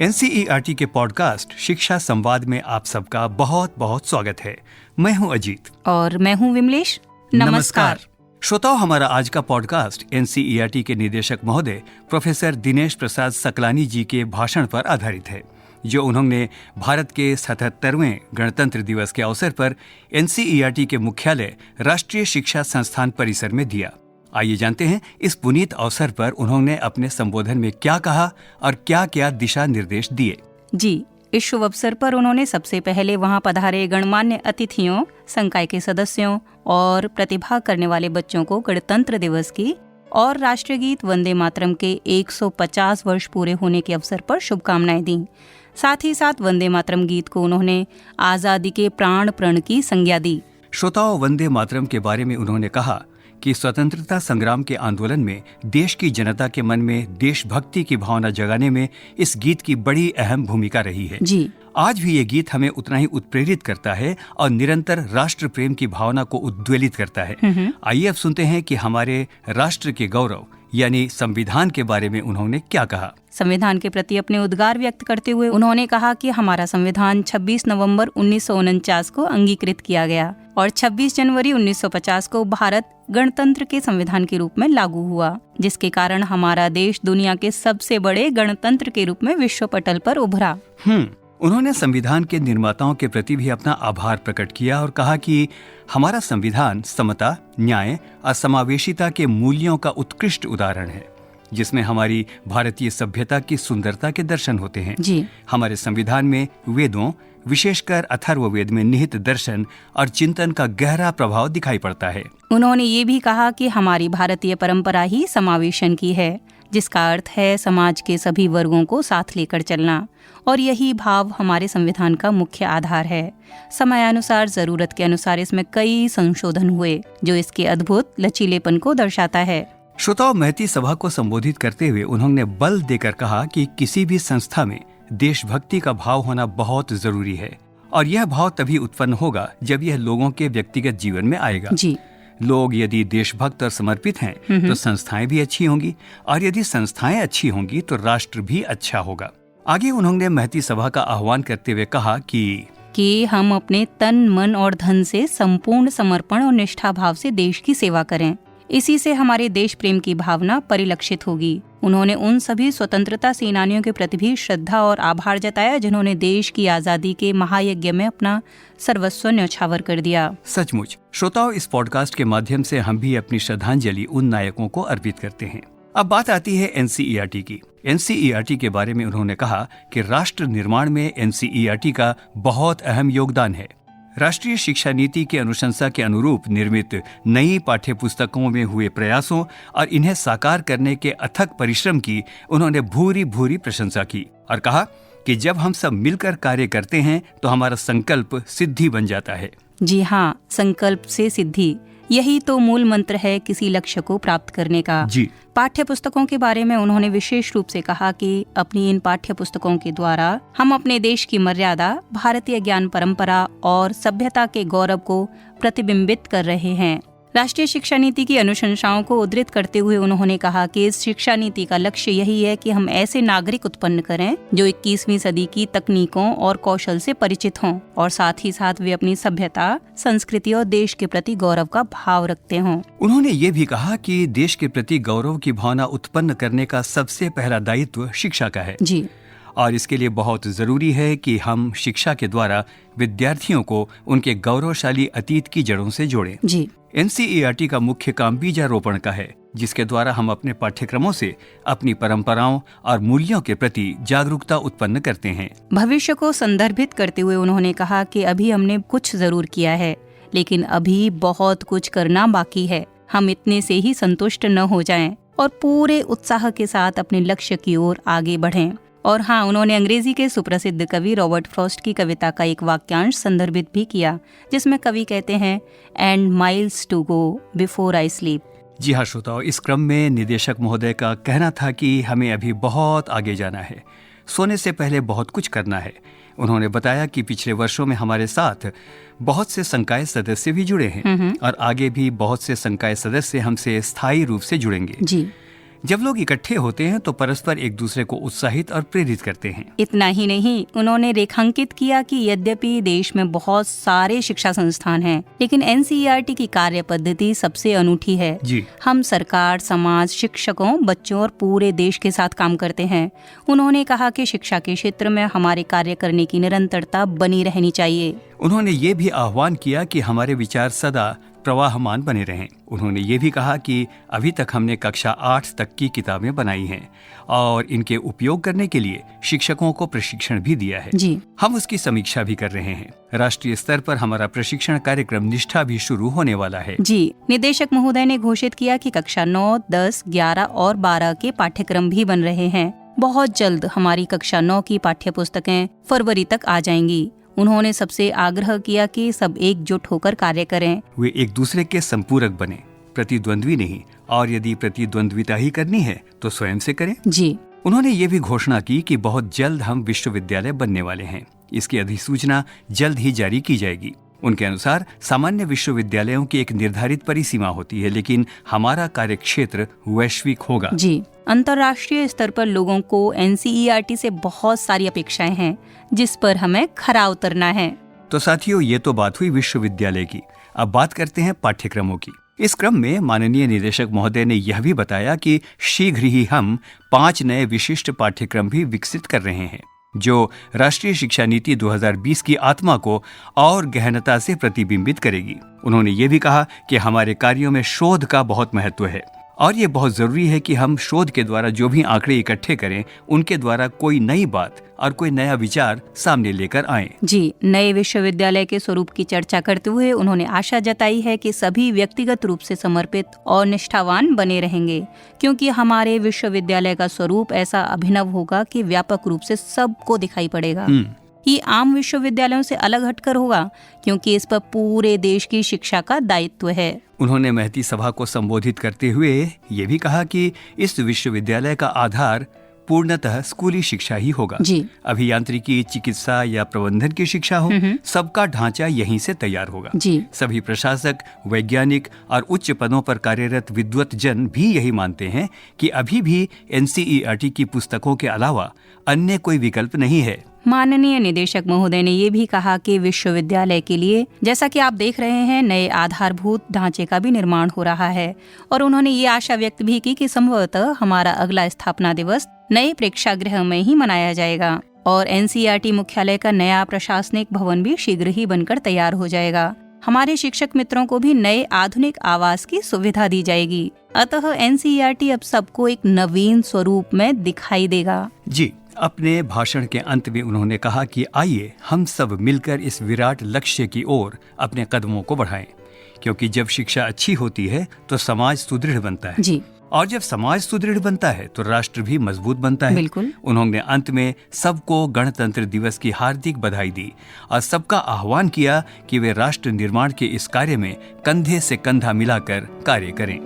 NCERT के podcast शिक्षा संवाद में आप सबका बहुत बहुत स्वागत है। मैं हूं अजीत और मैं हूं विमलेश। नमस्कार श्रोताओं, हमारा आज का पॉडकास्ट एनसीईआरटी के निदेशक महोदय प्रोफेसर दिनेश प्रसाद सकलानी जी के भाषण पर आधारित है, जो उन्होंने भारत के 77वें गणतंत्र दिवस के अवसर पर एनसीईआरटी के मुख्यालय राष्ट्रीय शिक्षा संस्थान परिसर में दिया। आइए जानते हैं इस पुनीत अवसर पर उन्होंने अपने संबोधन में क्या कहा और क्या क्या दिशा निर्देश दिए। जी, इस शुभ अवसर पर उन्होंने सबसे पहले वहां पधारे गणमान्य अतिथियों, संकाय के सदस्यों और प्रतिभाग करने वाले बच्चों को गणतंत्र दिवस की और राष्ट्रीय गीत वंदे मातरम के 150 वर्ष पूरे होने के अवसर पर शुभकामनाएं दी। साथ ही साथ वंदे मातरम गीत को उन्होंने आजादी के प्राण प्रण की संज्ञा दी। श्रोताओं, वंदे मातरम के बारे में उन्होंने कहा कि स्वतंत्रता संग्राम के आंदोलन में देश की जनता के मन में देशभक्ति की भावना जगाने में इस गीत की बड़ी अहम भूमिका रही है। जी, आज भी ये गीत हमें उतना ही उत्प्रेरित करता है और निरंतर राष्ट्र प्रेम की भावना को उद्वेलित करता है। आइए अब सुनते हैं कि हमारे राष्ट्र के गौरव यानी संविधान के बारे में उन्होंने क्या कहा। संविधान के प्रति अपने उद्गार व्यक्त करते हुए उन्होंने कहा कि हमारा संविधान 26 नवंबर 1949 को अंगीकृत किया गया और 26 जनवरी 1950 को भारत गणतंत्र के संविधान के रूप में लागू हुआ, जिसके कारण हमारा देश दुनिया के सबसे बड़े गणतंत्र के रूप में विश्व पटल पर उभरा। उन्होंने संविधान के निर्माताओं के प्रति भी अपना आभार प्रकट किया और कहा कि हमारा संविधान समता, न्याय और समावेशिता के मूल्यों का उत्कृष्ट उदाहरण है, जिसमें हमारी भारतीय सभ्यता की सुंदरता के दर्शन होते हैं। जी, हमारे संविधान में वेदों, विशेषकर अथर्ववेद में निहित दर्शन और चिंतन का गहरा प्रभाव दिखाई पड़ता है। उन्होंने ये भी कहा कि हमारी भारतीय परंपरा ही समावेशन की है, जिसका अर्थ है समाज के सभी वर्गों को साथ लेकर चलना, और यही भाव हमारे संविधान का मुख्य आधार है। समयानुसार, जरूरत के अनुसार इसमें कई संशोधन हुए, जो इसके अद्भुत लचीलेपन को दर्शाता है। श्रोताओं, महती सभा को संबोधित करते हुए उन्होंने बल देकर कहा कि किसी भी संस्था में देशभक्ति का भाव होना बहुत जरूरी है, और यह भाव तभी उत्पन्न होगा जब यह लोगों के व्यक्तिगत जीवन में आएगा। जी, लोग यदि देशभक्त और समर्पित हैं तो संस्थाएं भी अच्छी होंगी, और यदि संस्थाएं अच्छी होंगी तो राष्ट्र भी अच्छा होगा। आगे उन्होंने महती सभा का आह्वान करते हुए कहा कि हम अपने तन, मन और धन से संपूर्ण समर्पण और निष्ठा भाव से देश की सेवा करें। इसी से हमारे देश प्रेम की भावना परिलक्षित होगी। उन्होंने उन सभी स्वतंत्रता सेनानियों के प्रति भी श्रद्धा और आभार जताया, जिन्होंने देश की आजादी के महायज्ञ में अपना सर्वस्व न्यौछावर कर दिया। सचमुच श्रोताओं, इस पॉडकास्ट के माध्यम से हम भी अपनी श्रद्धांजलि उन नायकों को अर्पित करते हैं। अब बात आती है एनसीईआरटी की। एनसीईआरटी के बारे में उन्होंने कहा कि राष्ट्र निर्माण में एनसीईआरटी का बहुत अहम योगदान है। राष्ट्रीय शिक्षा नीति के अनुशंसा के अनुरूप निर्मित नई पाठ्य पुस्तकों में हुए प्रयासों और इन्हें साकार करने के अथक परिश्रम की उन्होंने भूरी भूरी प्रशंसा की और कहा कि जब हम सब मिलकर कार्य करते हैं तो हमारा संकल्प सिद्धि बन जाता है। जी हाँ, संकल्प से सिद्धि, यही तो मूल मंत्र है किसी लक्ष्य को प्राप्त करने का। जी, पाठ्य पुस्तकों के बारे में उन्होंने विशेष रूप से कहा कि अपनी इन पाठ्य पुस्तकों के द्वारा हम अपने देश की मर्यादा, भारतीय ज्ञान परंपरा और सभ्यता के गौरव को प्रतिबिंबित कर रहे हैं। राष्ट्रीय शिक्षा नीति की अनुशंसाओं को उद्धृत करते हुए उन्होंने कहा कि इस शिक्षा नीति का लक्ष्य यही है कि हम ऐसे नागरिक उत्पन्न करें जो 21वीं सदी की तकनीकों और कौशल से परिचित हों, और साथ ही साथ वे अपनी सभ्यता, संस्कृति और देश के प्रति गौरव का भाव रखते हों। उन्होंने ये भी कहा कि देश के प्रति गौरव की भावना उत्पन्न करने का सबसे पहला दायित्व शिक्षा का है। जी, और इसके लिए बहुत जरूरी है कि हम शिक्षा के द्वारा विद्यार्थियों को उनके गौरवशाली अतीत की जड़ों से जोड़ें। जी, एनसीईआरटी का मुख्य काम बीजारोपण का है, जिसके द्वारा हम अपने पाठ्यक्रमों से अपनी परंपराओं और मूल्यों के प्रति जागरूकता उत्पन्न करते हैं। भविष्य को संदर्भित करते हुए उन्होंने कहा कि अभी हमने कुछ जरूर किया है, लेकिन अभी बहुत कुछ करना बाकी है। हम इतने से ही संतुष्ट न हो जाएं और पूरे उत्साह के साथ अपने लक्ष्य की ओर आगे बढ़ें। और हाँ, उन्होंने अंग्रेजी के सुप्रसिद्ध कवि रॉबर्ट फ्रॉस्ट की कविता का एक वाक्यांश संदर्भित भी किया, जिसमें कवि कहते हैं, and miles to go before I sleep. जी हाँ श्रोताओं, इस क्रम में निदेशक महोदय का कहना था कि हमें अभी बहुत आगे जाना है, सोने से पहले बहुत कुछ करना है। उन्होंने बताया कि पिछले वर्षों में हमारे साथ बहुत से संकाय सदस्य भी जुड़े हैं और आगे भी बहुत से संकाय सदस्य हमसे स्थायी रूप से जुड़ेंगे। जी, जब लोग इकट्ठे होते हैं तो परस्पर एक दूसरे को उत्साहित और प्रेरित करते हैं। इतना ही नहीं, उन्होंने रेखांकित किया कि यद्यपि देश में बहुत सारे शिक्षा संस्थान हैं, लेकिन एनसीईआरटी की कार्य पद्धति सबसे अनूठी है। जी। हम सरकार, समाज, शिक्षकों, बच्चों और पूरे देश के साथ काम करते हैं। उन्होंने कहा कि शिक्षा के क्षेत्र में हमारे कार्य करने की निरंतरता बनी रहनी चाहिए। उन्होंने ये भी आह्वान किया कि हमारे विचार सदा प्रवाहमान बने रहें। उन्होंने ये भी कहा कि अभी तक हमने कक्षा 8 तक की किताबें बनाई हैं और इनके उपयोग करने के लिए शिक्षकों को प्रशिक्षण भी दिया है। जी। हम उसकी समीक्षा भी कर रहे हैं। राष्ट्रीय स्तर पर हमारा प्रशिक्षण कार्यक्रम निष्ठा भी शुरू होने वाला है। जी। निदेशक महोदय ने घोषित किया कि कक्षा 9, 10, 11 और 12 के पाठ्यक्रम भी बन रहे हैं। बहुत जल्द हमारी कक्षा 9 की पाठ्य पुस्तकें फरवरी तक आ जाएंगी। उन्होंने सबसे आग्रह किया कि सब एकजुट होकर कार्य करें। वे एक दूसरे के संपूरक बने, प्रतिद्वंद्वी नहीं, और यदि प्रतिद्वंद्विता ही करनी है तो स्वयं से करें। जी। उन्होंने ये भी घोषणा की कि बहुत जल्द हम विश्वविद्यालय बनने वाले हैं। इसकी अधिसूचना जल्द ही जारी की जाएगी। उनके अनुसार सामान्य विश्वविद्यालयों की एक निर्धारित परिसीमा होती है, लेकिन हमारा कार्यक्षेत्र वैश्विक होगा। जी। अंतर्राष्ट्रीय स्तर पर लोगों को एनसीईआरटी से बहुत सारी अपेक्षाएं हैं, जिस पर हमें खरा उतरना है। तो साथियों, ये तो बात हुई विश्वविद्यालय की। अब बात करते हैं पाठ्यक्रमों की। इस क्रम में माननीय निदेशक महोदय ने यह भी बताया कि शीघ्र ही हम 5 नए विशिष्ट पाठ्यक्रम भी विकसित कर रहे हैं, जो राष्ट्रीय शिक्षा नीति 2020 की आत्मा को और गहनता से प्रतिबिंबित करेगी। उन्होंने ये भी कहा कि हमारे कार्यों में शोध का बहुत महत्व है और ये बहुत जरूरी है कि हम शोध के द्वारा जो भी आंकड़े इकट्ठे करें, उनके द्वारा कोई नई बात और कोई नया विचार सामने लेकर आएं। जी। नए विश्वविद्यालय के स्वरूप की चर्चा करते हुए उन्होंने आशा जताई है कि सभी व्यक्तिगत रूप से समर्पित और निष्ठावान बने रहेंगे, क्योंकि हमारे विश्वविद्यालय का स्वरूप ऐसा अभिनव होगा कि व्यापक रूप से सबको दिखाई पड़ेगा। ये आम विश्वविद्यालयों से अलग हटकर होगा, क्योंकि इस पर पूरे देश की शिक्षा का दायित्व है। उन्होंने महती सभा को संबोधित करते हुए ये भी कहा कि इस विश्वविद्यालय का आधार पूर्णतः स्कूली शिक्षा ही होगा। जी। अभियांत्रिकी, चिकित्सा या प्रबंधन की शिक्षा हो, सबका ढांचा यहीं से तैयार होगा। जी। सभी प्रशासक, वैज्ञानिक और उच्च पदों पर कार्यरत विद्वत जन भी यही मानते हैं कि अभी भी एनसीईआरटी की पुस्तकों के अलावा अन्य कोई विकल्प नहीं है। माननीय निदेशक महोदय ने ये भी कहा कि विश्वविद्यालय के लिए, जैसा कि आप देख रहे हैं, नए आधारभूत ढांचे का भी निर्माण हो रहा है और उन्होंने ये आशा व्यक्त भी की कि संभवतः हमारा अगला स्थापना दिवस नए प्रेक्षागृह में ही मनाया जाएगा और एनसीईआरटी मुख्यालय का नया प्रशासनिक भवन भी शीघ्र ही बनकर तैयार हो जाएगा। हमारे शिक्षक मित्रों को भी नए आधुनिक आवास की सुविधा दी जाएगी। अतः एनसीईआरटी अब सबको एक नवीन स्वरूप में दिखाई देगा। जी। अपने भाषण के अंत में उन्होंने कहा कि आइए हम सब मिलकर इस विराट लक्ष्य की ओर अपने कदमों को बढ़ाएं, क्योंकि जब शिक्षा अच्छी होती है तो समाज सुदृढ़ बनता है। जी। और जब समाज सुदृढ़ बनता है तो राष्ट्र भी मजबूत बनता है। बिल्कुल। उन्होंने अंत में सबको गणतंत्र दिवस की हार्दिक बधाई दी और सबका आह्वान किया कि वे राष्ट्र निर्माण के इस कार्य में कंधे से कंधा मिलाकर कार्य करें।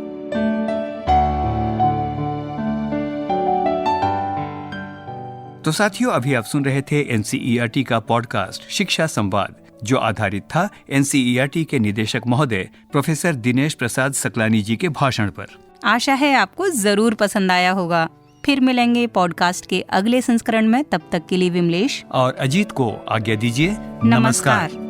तो साथियों, अभी आप सुन रहे थे एनसीईआरटी का पॉडकास्ट शिक्षा संवाद, जो आधारित था एनसीईआरटी के निदेशक महोदय प्रोफेसर दिनेश प्रसाद सकलानी जी के भाषण पर। आशा है आपको जरूर पसंद आया होगा। फिर मिलेंगे पॉडकास्ट के अगले संस्करण में। तब तक के लिए विमलेश और अजीत को आज्ञा दीजिए। नमस्कार।